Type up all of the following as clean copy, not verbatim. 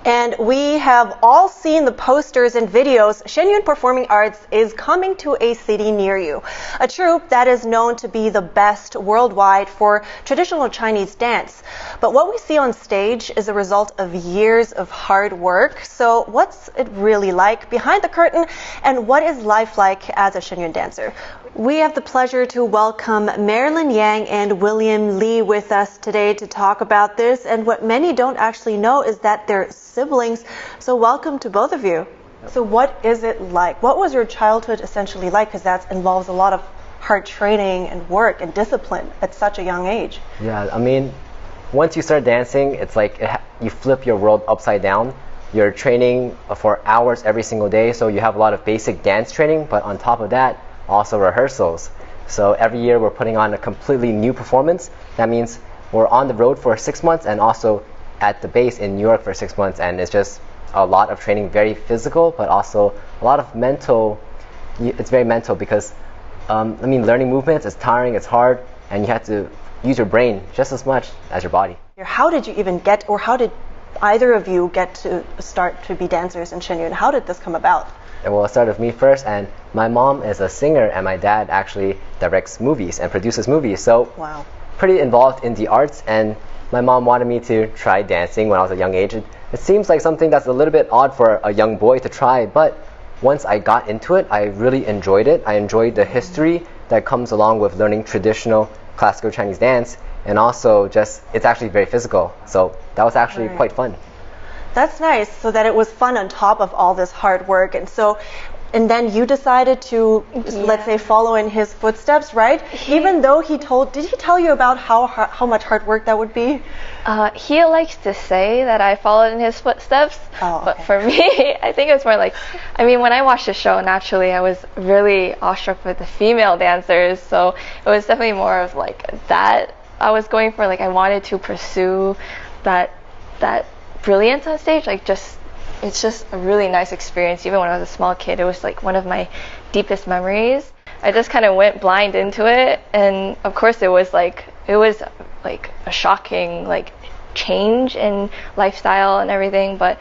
And we have all seen the posters and videos. Shen Yun Performing Arts is coming to a city near you. A troupe that is known to be the best worldwide for traditional Chinese dance. But what we see on stage is a result of years of hard work. So what's it really like behind the curtain, and what is life like as a Shen Yun dancer? We have the pleasure to welcome Marilyn Yang and William Lee with us today to talk about this. And what many don't actually know is that they're siblings. So welcome to both of you. So what is it like? What was your childhood essentially like? Because that involves a lot of hard training and work and discipline at such a young age. Yeah, I mean, once you start dancing, it's like you flip your world upside down. You're training for hours every single day, so you have a lot of basic dance training, but on top of that, also rehearsals. So every year we're putting on a completely new performance. That means we're on the road for 6 months and also at the base in New York for 6 months, and it's just a lot of training, very physical, but also a lot of mental. It's very mental because I mean, learning movements is tiring, it's hard, and you have to use your brain just as much as your body. How did you even get, or how did either of you get to start to be dancers in Shen Yun? How did this come about? Well, it started with me first, and my mom is a singer, and my dad actually directs movies and produces movies. So wow, pretty involved in the arts, and my mom wanted me to try dancing when I was a young age. It seems like something that's a little bit odd for a young boy to try, but once I got into it, I really enjoyed it. I enjoyed the history that comes along with learning traditional classical Chinese dance, and also just it's actually very physical. So that was actually quite fun. That's nice, so that it was fun on top of all this hard work. And then you decided to, let's say, follow in his footsteps, right? Even though did he tell you about how much hard work that would be? He likes to say that I followed in his footsteps, but for me, I think it was more like, I mean, when I watched the show, naturally, I was really awestruck with the female dancers, so it was definitely more of like that I was going for. Like, I wanted to pursue that brilliance on stage, it's just a really nice experience. Even when I was a small kid, it was like one of my deepest memories. I just kind of went blind into it, and of course it was like a shocking change in lifestyle and everything, but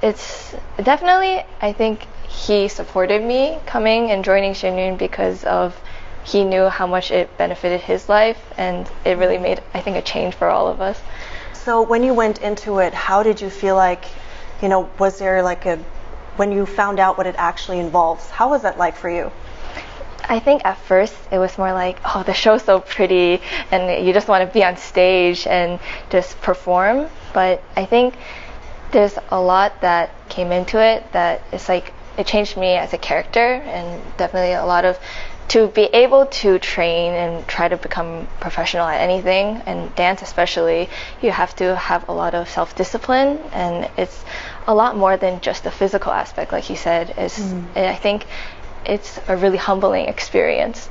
it's definitely, I think he supported me coming and joining Shen Yun because he knew how much it benefited his life, and it really made, I think, a change for all of us. So when you went into it, how did you feel like, was there when you found out what it actually involves, how was that like for you? I think at first it was more like, oh, the show's so pretty and you just want to be on stage and just perform. But I think there's a lot that came into it that it's like, it changed me as a character, and definitely a lot of, to be able to train and try to become professional at anything, and dance especially, you have to have a lot of self-discipline, and it's a lot more than just the physical aspect, like you said. I think it's a really humbling experience.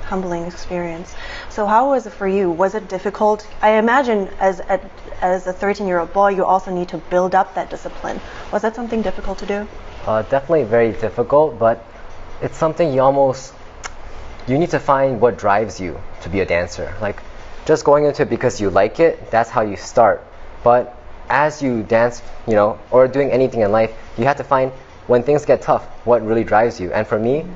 Humbling experience. So how was it for you? Was it difficult? I imagine as a 13-year-old boy, you also need to build up that discipline. Was that something difficult to do? Definitely very difficult, but it's something you need to find what drives you to be a dancer. Like, just going into it because you like it, that's how you start. But as you dance, or doing anything in life, you have to find, when things get tough, what really drives you. And for me,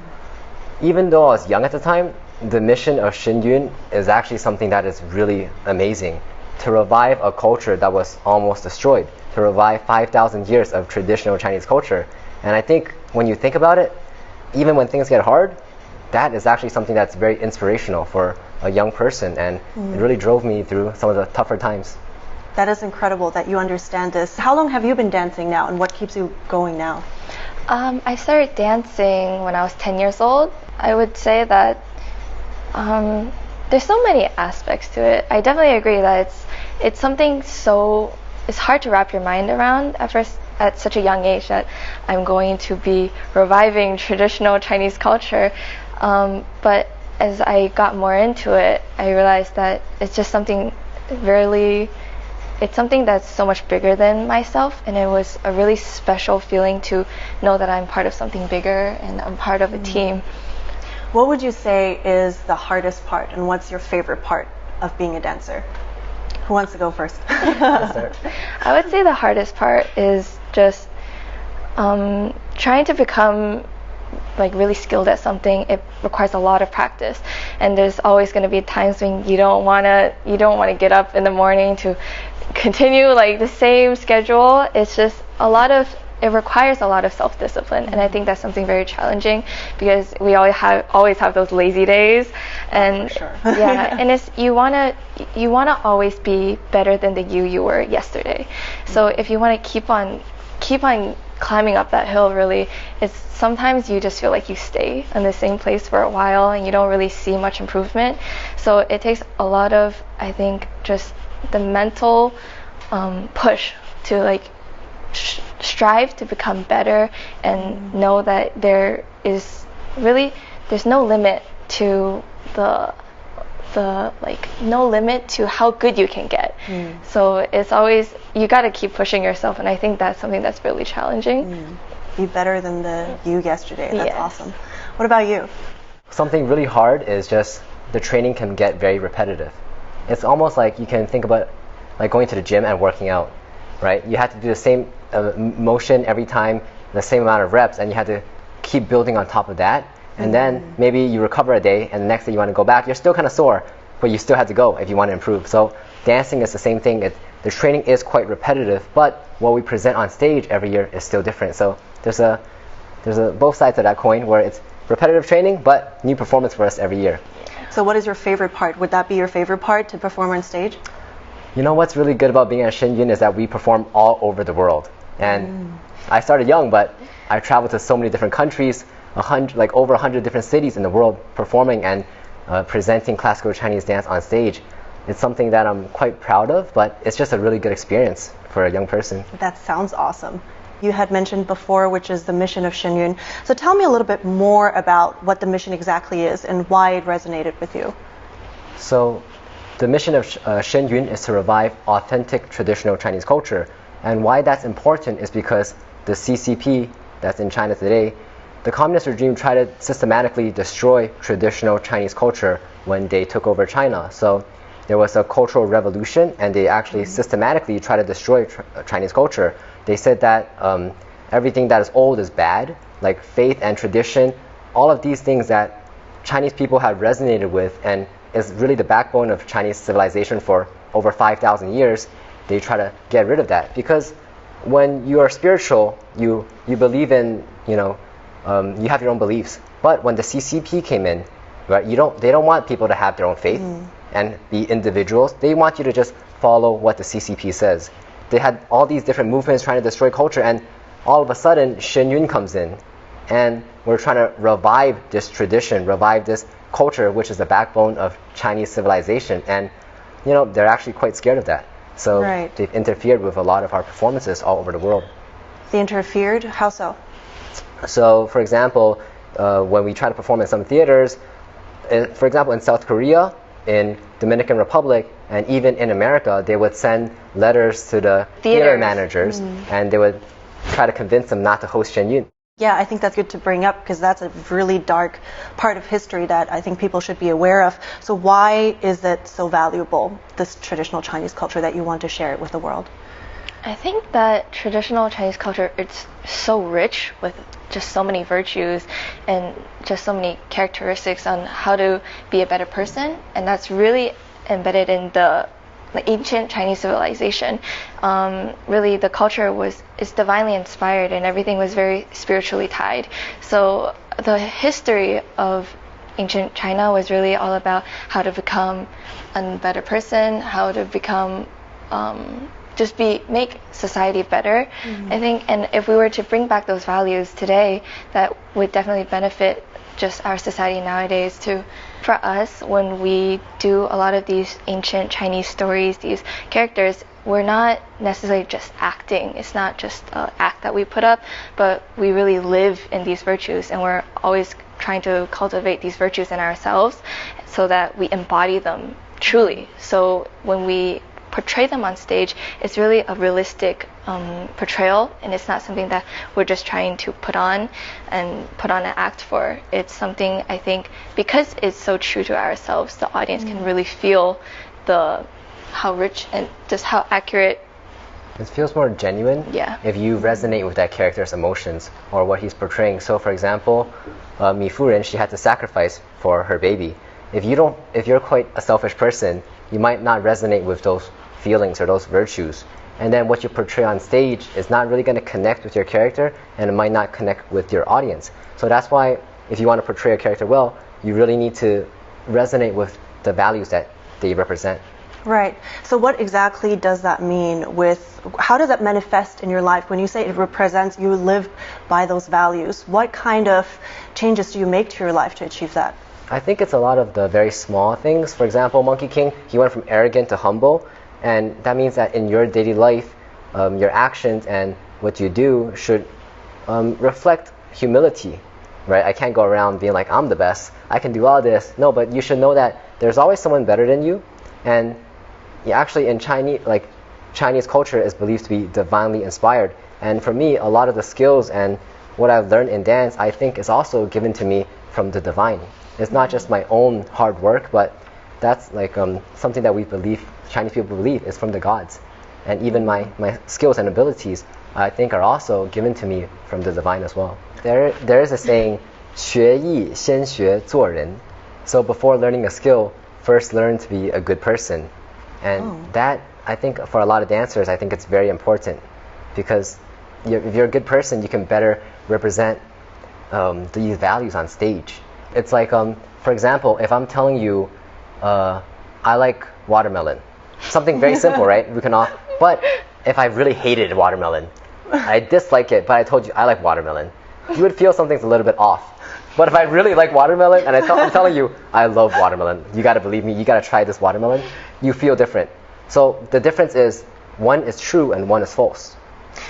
even though I was young at the time, the mission of Shen Yun is actually something that is really amazing. To revive a culture that was almost destroyed, to revive 5,000 years of traditional Chinese culture. And I think when you think about it, even when things get hard, that is actually something that's very inspirational for a young person, and it really drove me through some of the tougher times. That is incredible that you understand this. How long have you been dancing now, and what keeps you going now? I started dancing when I was 10 years old. I would say that there's so many aspects to it. I definitely agree that it's something it's hard to wrap your mind around at first, at such a young age, that I'm going to be reviving traditional Chinese culture. But as I got more into it, I realized that it's just something it's something that's so much bigger than myself, and it was a really special feeling to know that I'm part of something bigger and I'm part of a team. What would you say is the hardest part, and what's your favorite part of being a dancer? Who wants to go first? I would say the hardest part is just trying to become like really skilled at something. It requires a lot of practice, and there's always going to be times when you don't want to get up in the morning to continue like the same schedule. It's just it requires a lot of self-discipline, and I think that's something very challenging because we always have those lazy days, and for sure. yeah, and it's you wanna always be better than the you were yesterday. So if you want to keep on climbing up that hill, really, it's sometimes you just feel like you stay in the same place for a while and you don't really see much improvement. So it takes a lot of, I think, just the mental push to like strive to become better and know that there's no limit to no limit to how good you can get. So it's always, you got to keep pushing yourself, and I think that's something that's really challenging. Be better than the you yesterday. That's Yes. awesome. What about you? Something really hard is just the training can get very repetitive. It's almost like you can think about like going to the gym and working out, right? You have to do the same motion every time, the same amount of reps, and you have to keep building on top of that. And then maybe you recover a day, and the next day you want to go back. You're still kind of sore, but you still have to go if you want to improve. So dancing is the same thing. The training is quite repetitive, but what we present on stage every year is still different. So there's both sides of that coin where it's repetitive training, but new performance for us every year. So what is your favorite part? Would that be your favorite part, to perform on stage? You know what's really good about being at Shen Yun is that we perform all over the world. And I started young, but I traveled to so many different countries, over 100 different cities in the world, performing and presenting classical Chinese dance on stage. It's something that I'm quite proud of, but it's just a really good experience for a young person. That sounds awesome. You had mentioned before, which is the mission of Shen Yun. So tell me a little bit more about what the mission exactly is and why it resonated with you. So the mission of Shen Yun is to revive authentic traditional Chinese culture. And why that's important is because the CCP that's in China today, the communist regime tried to systematically destroy traditional Chinese culture when they took over China. So there was a cultural revolution, and they actually systematically tried to destroy Chinese culture. They said that everything that is old is bad, like faith and tradition, all of these things that Chinese people have resonated with and is really the backbone of Chinese civilization for over 5,000 years. They try to get rid of that, because when you are spiritual, you believe in, you have your own beliefs. But when the CCP came in, right, they don't want people to have their own faith and be individuals. They want you to just follow what the CCP says. They had all these different movements trying to destroy culture, and all of a sudden Shen Yun comes in, and we're trying to revive this tradition, revive this culture, which is the backbone of Chinese civilization. And they're actually quite scared of that. So they've interfered with a lot of our performances all over the world. They interfered? How so? So, for example, when we try to perform in some theaters, for example, in South Korea, in Dominican Republic, and even in America, they would send letters to the theater managers, and they would try to convince them not to host Shen Yun. Yeah, I think that's good to bring up, because that's a really dark part of history that I think people should be aware of. So why is it so valuable, this traditional Chinese culture, that you want to share it with the world? I think that traditional Chinese culture, it's so rich with just so many virtues and just so many characteristics on how to be a better person, and that's really embedded in the ancient Chinese civilization. Really, the culture is divinely inspired, and everything was very spiritually tied. So the history of ancient China was really all about how to become a better person, how to become make society better. I think, and if we were to bring back those values today, that would definitely benefit just our society nowadays too. For us, when we do a lot of these ancient Chinese stories, these characters, we're not necessarily just acting. It's not just an act that we put up, but we really live in these virtues, and we're always trying to cultivate these virtues in ourselves so that we embody them truly. So when we portray them on stage, it's really a realistic portrayal, and it's not something that we're just trying to put on an act for. It's something, I think, because it's so true to ourselves, the audience can really feel how rich and just how accurate It feels more genuine if you resonate with that character's emotions or what he's portraying. So, for example, Mi Furen, she had to sacrifice for her baby. If you're quite a selfish person, you might not resonate with those feelings or those virtues. And then what you portray on stage is not really going to connect with your character, and it might not connect with your audience. So that's why if you want to portray a character well, you really need to resonate with the values that they represent. Right. So what exactly does that mean how does that manifest in your life? When you say it represents, you live by those values, what kind of changes do you make to your life to achieve that? I think it's a lot of the very small things. For example, Monkey King, he went from arrogant to humble, and that means that in your daily life, your actions and what you do should reflect humility, right? I can't go around being like, I'm the best, I can do all this. No, but you should know that there's always someone better than you, and actually in Chinese culture is believed to be divinely inspired. And for me, a lot of the skills and what I've learned in dance, I think is also given to me from the divine. It's not just my own hard work, but that's like something that we believe, Chinese people believe, is from the gods. And even my skills and abilities, I think, are also given to me from the divine as well. There is a saying, 学艺先学做人. So before learning a skill, first learn to be a good person. And that, I think, for a lot of dancers, I think it's very important, because if you're a good person, you can better represent these values on stage. It's like, for example, if I'm telling you, I like watermelon, something very simple, right? But if I really hated watermelon, I dislike it, but I told you I like watermelon, you would feel something's a little bit off. But if I really like watermelon and I'm telling you I love watermelon, you gotta believe me, you gotta try this watermelon, you feel different. So the difference is one is true and one is false.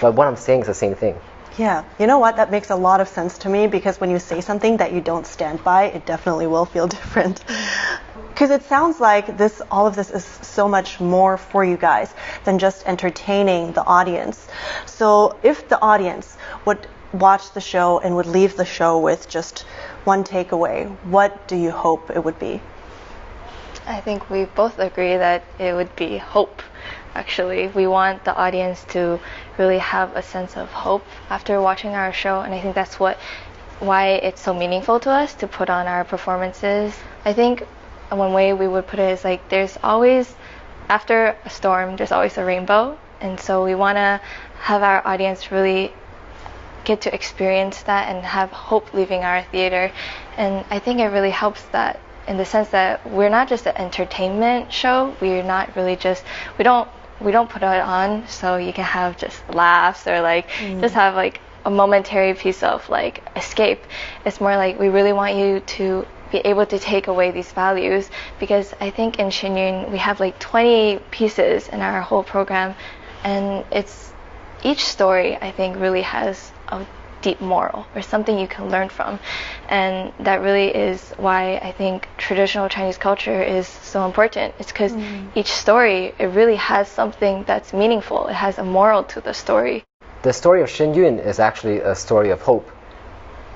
But what I'm saying is the same thing. Yeah, you know what? That makes a lot of sense to me, because when you say something that you don't stand by, it definitely will feel different. Because it sounds like all of this is so much more for you guys than just entertaining the audience. So if the audience would watch the show and would leave the show with just one takeaway, what do you hope it would be? I think we both agree that it would be hope. Actually, we want the audience to really have a sense of hope after watching our show, and I think that's why it's so meaningful to us to put on our performances. I think one way we would put it is like, there's always, after a storm, there's always a rainbow, and so we want to have our audience really get to experience that and have hope leaving our theater. And I think it really helps that, in the sense that we're not just an entertainment show. We're not really just, we don't put it on so you can have just laughs or just have like a momentary piece of like escape. It's more like we really want you to be able to take away these values, because I think in Shen Yun we have like 20 pieces in our whole program, and each story I think really has a deep moral or something you can learn from, and that really is why I think traditional Chinese culture is so important. It's because each story, it really has something that's meaningful. It has a moral to the story. The story of Shen Yun is actually a story of hope.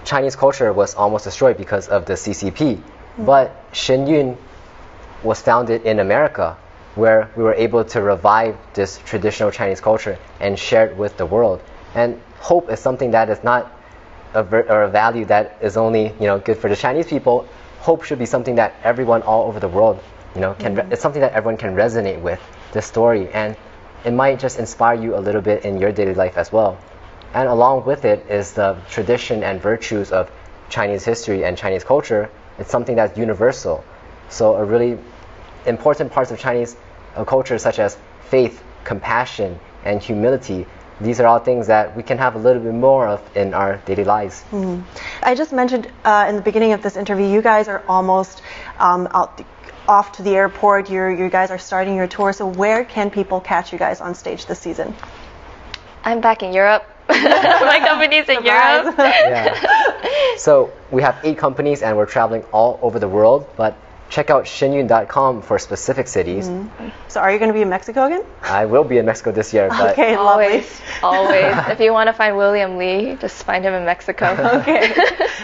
Chinese culture was almost destroyed because of the CCP, but Shen Yun was founded in America, where we were able to revive this traditional Chinese culture and share it with the world. And hope is something that is not a value that is only good for the Chinese people. Hope should be something that everyone all over the world it's something that everyone can resonate with, this story, and it might just inspire you a little bit in your daily life as well. And along with it is the tradition and virtues of Chinese history and Chinese culture. It's something that's universal. So a really important parts of Chinese culture, such as faith, compassion, and humility, these are all things that we can have a little bit more of in our daily lives. I just mentioned in the beginning of this interview, you guys are almost off to the airport. You guys are starting your tour. So where can people catch you guys on stage this season? I'm back in Europe. My company's in Europe. Yeah. So we have 8 companies and we're traveling all over the world, but check out shenyun.com for specific cities. So are you going to be in Mexico again? I will be in Mexico this year. But okay, always. If you want to find William Lee, just find him in Mexico. Okay.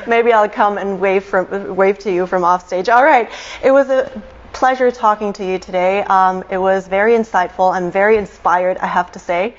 Maybe I'll come and wave to you from off stage. All right. It was a pleasure talking to you today. It was very insightful. I'm very inspired, I have to say.